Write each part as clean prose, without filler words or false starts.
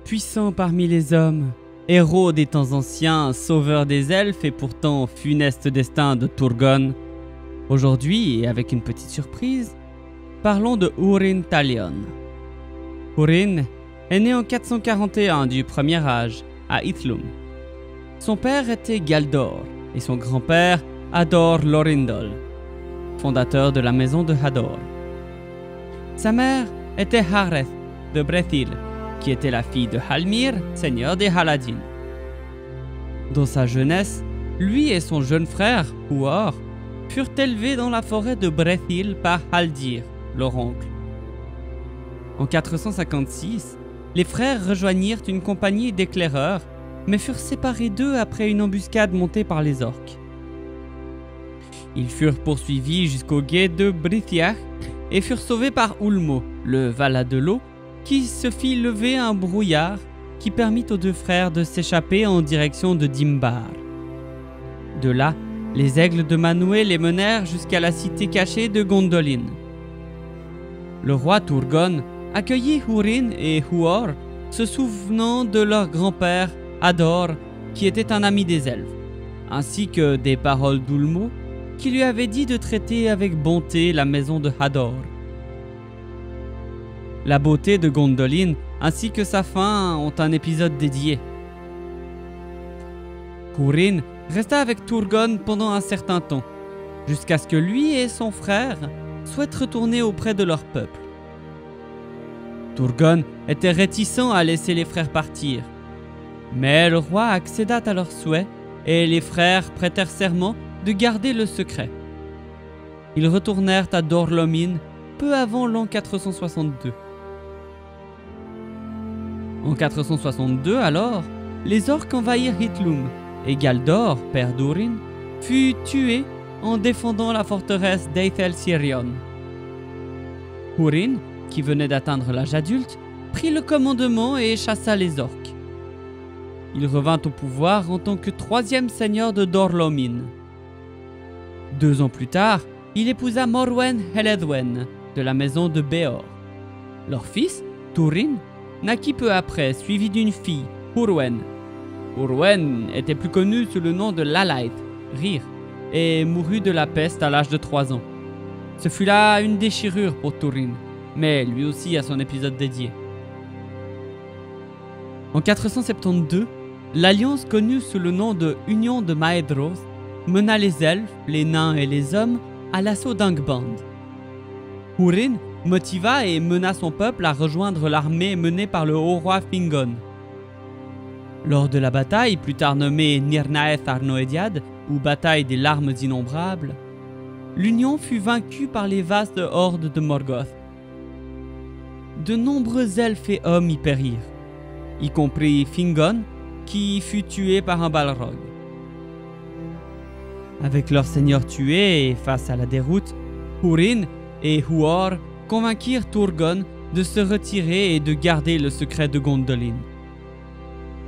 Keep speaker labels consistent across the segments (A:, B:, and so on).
A: puissant parmi les hommes, héros des temps anciens, sauveur des elfes et pourtant funeste destin de Turgon. Aujourd'hui, et avec une petite surprise, parlons de Húrin Talion. Húrin est né en 441 du Premier Âge, à Hithlum. Son père était Galdor et son grand-père Hador Lorindol, fondateur de la maison de Hador. Sa mère était Hareth de Brethil, qui était la fille de Halmir, seigneur des Haladin. Dans sa jeunesse, lui et son jeune frère, Huor, furent élevés dans la forêt de Brethil par Haldir, leur oncle. En 456, les frères rejoignirent une compagnie d'éclaireurs, mais furent séparés d'eux après une embuscade montée par les orques. Ils furent poursuivis jusqu'au gué de Brithiach et furent sauvés par Ulmo, le Vala de l'eau, qui se fit lever un brouillard qui permit aux deux frères de s'échapper en direction de Dimbar. De là, les aigles de Manwë les menèrent jusqu'à la cité cachée de Gondolin. Le roi Turgon accueillit Húrin et Huor, se souvenant de leur grand-père Hador, qui était un ami des elfes, ainsi que des paroles d'Ulmo, qui lui avait dit de traiter avec bonté la maison de Hador. La beauté de Gondolin ainsi que sa fin ont un épisode dédié. Húrin resta avec Turgon pendant un certain temps, jusqu'à ce que lui et son frère souhaitent retourner auprès de leur peuple. Turgon était réticent à laisser les frères partir, mais le roi accéda à leurs souhaits et les frères prêtèrent serment de garder le secret. Ils retournèrent à Dor-lómin peu avant l'an 462. En 462 alors, les orques envahirent Hithlum et Galdor, père d'Húrin, fut tué en défendant la forteresse d'Eithel-Sirion. Húrin, qui venait d'atteindre l'âge adulte, prit le commandement et chassa les orques. Il revint au pouvoir en tant que troisième seigneur de Dor-lómin. 2 ans plus tard, il épousa Morwen Heledwen de la maison de Béor. Leur fils, Túrin, naquit peu après, suivi d'une fille, Húrwen. Húrwen était plus connu sous le nom de Lalaith, Rire, et mourut de la peste à l'âge de 3 ans. Ce fut là une déchirure pour Túrin, mais lui aussi a son épisode dédié. En 472, l'alliance connue sous le nom de Union de Maedhros mena les elfes, les nains et les hommes à l'assaut d'Angband. Húrin motiva et mena son peuple à rejoindre l'armée menée par le haut roi Fingon. Lors de la bataille, plus tard nommée Nirnaeth Arnoediad, ou bataille des larmes innombrables, l'Union fut vaincue par les vastes hordes de Morgoth. De nombreux elfes et hommes y périrent, y compris Fingon, qui fut tué par un Balrog. Avec leur seigneur tué et face à la déroute, Húrin et Huor convainquirent Turgon de se retirer et de garder le secret de Gondolin.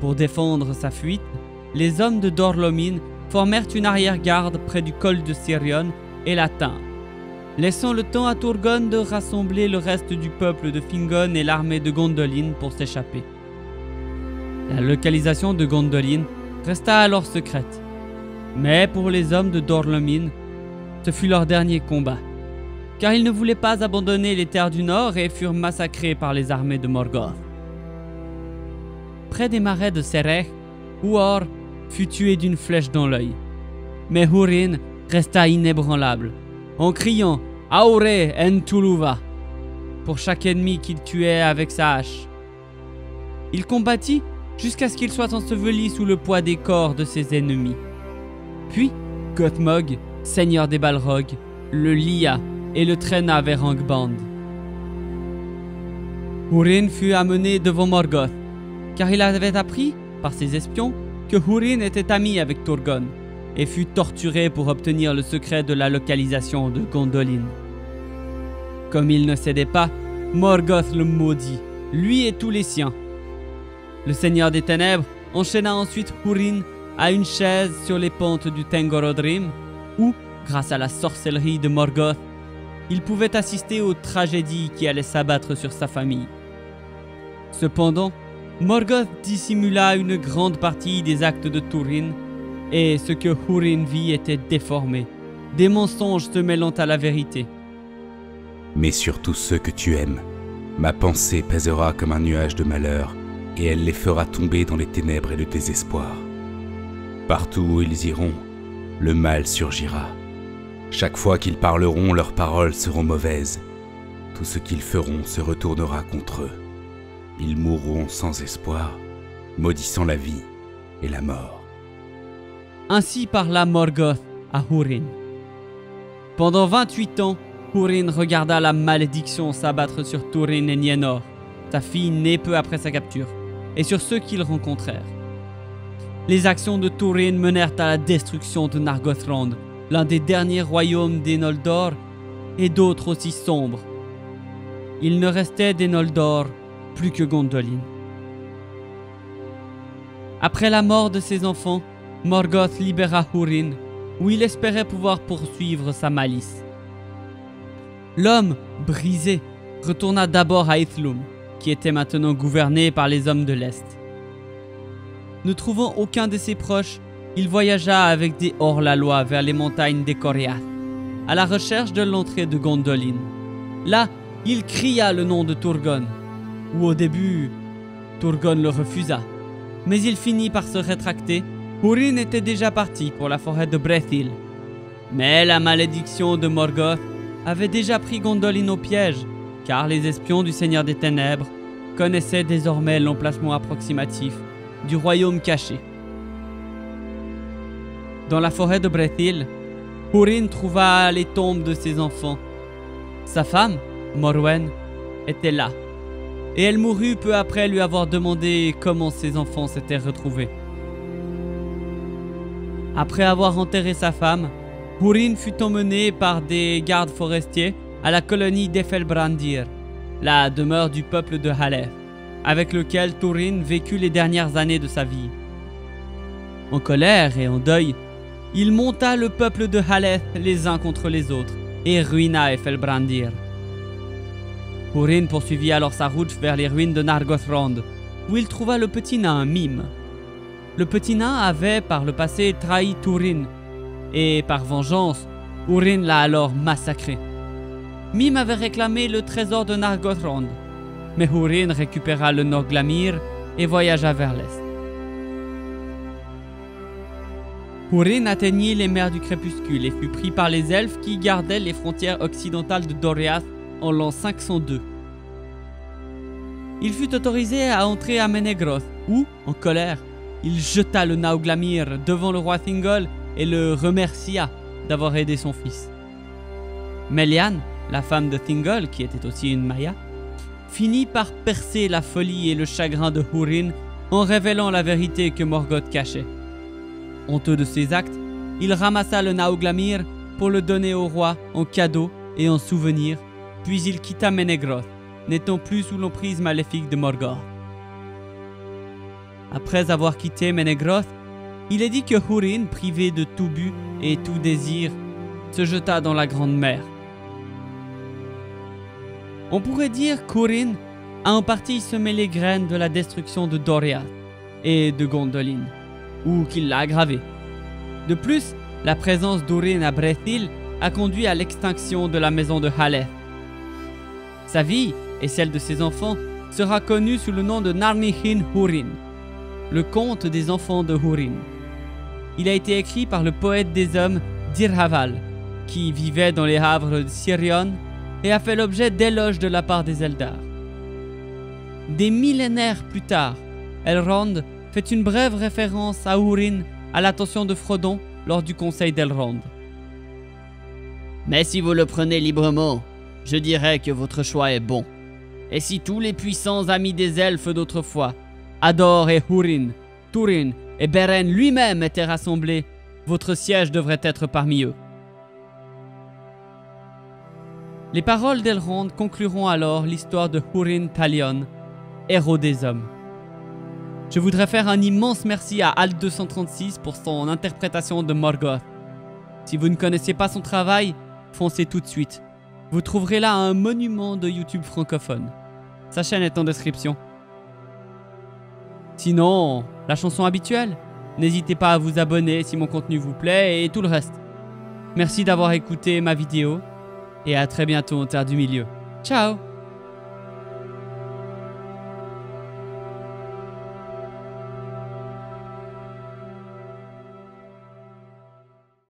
A: Pour défendre sa fuite, les hommes de Dor-lómin formèrent une arrière-garde près du col de Sirion et la tinrent, laissant le temps à Turgon de rassembler le reste du peuple de Fingon et l'armée de Gondolin pour s'échapper. La localisation de Gondolin resta alors secrète, mais pour les hommes de Dor-lómin, ce fut leur dernier combat, car ils ne voulaient pas abandonner les terres du Nord et furent massacrés par les armées de Morgoth. Près des marais de Serech, Huor fut tué d'une flèche dans l'œil, mais Húrin resta inébranlable, en criant « Aure en Tuluva » pour chaque ennemi qu'il tuait avec sa hache. Il combattit jusqu'à ce qu'il soit enseveli sous le poids des corps de ses ennemis. Puis, Gothmog, seigneur des Balrogs, le lia et le traîna vers Angband. Húrin fut amené devant Morgoth, car il avait appris, par ses espions, que Húrin était ami avec Turgon, et fut torturé pour obtenir le secret de la localisation de Gondolin. Comme il ne cédait pas, Morgoth le maudit, lui et tous les siens. Le seigneur des ténèbres enchaîna ensuite Húrin à une chaise sur les pentes du Tengorothrim, où, grâce à la sorcellerie de Morgoth, il pouvait assister aux tragédies qui allaient s'abattre sur sa famille. Cependant, Morgoth dissimula une grande partie des actes de Turin, et ce que Húrin vit était déformé, des mensonges se mêlant à la vérité.
B: Mais sur tous ceux que tu aimes, ma pensée pèsera comme un nuage de malheur, et elle les fera tomber dans les ténèbres et le désespoir. Partout où ils iront, le mal surgira. Chaque fois qu'ils parleront, leurs paroles seront mauvaises. Tout ce qu'ils feront se retournera contre eux. Ils mourront sans espoir, maudissant la vie et la mort.
A: Ainsi parla Morgoth à Húrin. Pendant 28 ans, Húrin regarda la malédiction s'abattre sur Turin et Nienor, sa fille née peu après sa capture, et sur ceux qu'ils rencontrèrent. Les actions de Turin menèrent à la destruction de Nargothrond, l'un des derniers royaumes des Noldor, et d'autres aussi sombres. Il ne restait des Noldor plus que Gondolin. Après la mort de ses enfants, Morgoth libéra Húrin, où il espérait pouvoir poursuivre sa malice. L'homme, brisé, retourna d'abord à Hithlum, qui était maintenant gouverné par les hommes de l'Est. Ne trouvant aucun de ses proches, il voyagea avec des hors-la-loi vers les montagnes des Coriath, à la recherche de l'entrée de Gondolin. Là, il cria le nom de Turgon, où au début, Turgon le refusa. Mais il finit par se rétracter. Húrin était déjà parti pour la forêt de Brethil. Mais la malédiction de Morgoth avait déjà pris Gondolin au piège, car les espions du Seigneur des Ténèbres connaissaient désormais l'emplacement approximatif du royaume caché. Dans la forêt de Brethil, Húrin trouva les tombes de ses enfants. Sa femme, Morwen, était là, et elle mourut peu après lui avoir demandé comment ses enfants s'étaient retrouvés. Après avoir enterré sa femme, Húrin fut emmené par des gardes forestiers à la colonie d'Efelbrandir, la demeure du peuple de Haleth, avec lequel Turin vécut les dernières années de sa vie. En colère et en deuil, il monta le peuple de Haleth les uns contre les autres et ruina Efelbrandir. Húrin poursuivit alors sa route vers les ruines de Nargothrond, où il trouva le petit nain Mime. Le petit nain avait par le passé trahi Turin, et par vengeance, Húrin l'a alors massacré. Mime avait réclamé le trésor de Nargothrond, mais Húrin récupéra le Norglamir et voyagea vers l'est. Húrin atteignit les mers du crépuscule et fut pris par les elfes qui gardaient les frontières occidentales de Doriath en l'an 502. Il fut autorisé à entrer à Menegroth, où, en colère, il jeta le Nauglamir devant le roi Thingol et le remercia d'avoir aidé son fils. Melian, la femme de Thingol, qui était aussi une Maya, finit par percer la folie et le chagrin de Húrin en révélant la vérité que Morgoth cachait. Honteux de ses actes, il ramassa le Nauglamir pour le donner au roi en cadeau et en souvenir, puis il quitta Menegroth, n'étant plus sous l'emprise maléfique de Morgoth. Après avoir quitté Menegroth, il est dit que Húrin, privé de tout but et tout désir, se jeta dans la grande mer. On pourrait dire qu'Húrin a en partie semé les graines de la destruction de Doriath et de Gondolin, ou qu'il l'a aggravée. De plus, la présence d'Húrin à Brethil a conduit à l'extinction de la maison de Haleth. Sa vie et celle de ses enfants sera connue sous le nom de Narnihin Húrin, le conte des enfants de Húrin. Il a été écrit par le poète des hommes Dirhaval, qui vivait dans les havres de Sirion et a fait l'objet d'éloges de la part des Eldar. Des millénaires plus tard, Elrond fait une brève référence à Húrin à l'attention de Frodon lors du conseil d'Elrond. Mais si vous le prenez librement, je dirais que votre choix est bon. Et si tous les puissants amis des elfes d'autrefois, Ador et Húrin, Turin et Beren lui-même étaient rassemblés, votre siège devrait être parmi eux. Les paroles d'Elrond concluront alors l'histoire de Húrin Talion, héros des hommes. Je voudrais faire un immense merci à Alt236 pour son interprétation de Morgoth. Si vous ne connaissez pas son travail, foncez tout de suite. Vous trouverez là un monument de YouTube francophone. Sa chaîne est en description. Sinon, la chanson habituelle. N'hésitez pas à vous abonner si mon contenu vous plaît et tout le reste. Merci d'avoir écouté ma vidéo et à très bientôt en Terre du Milieu. Ciao!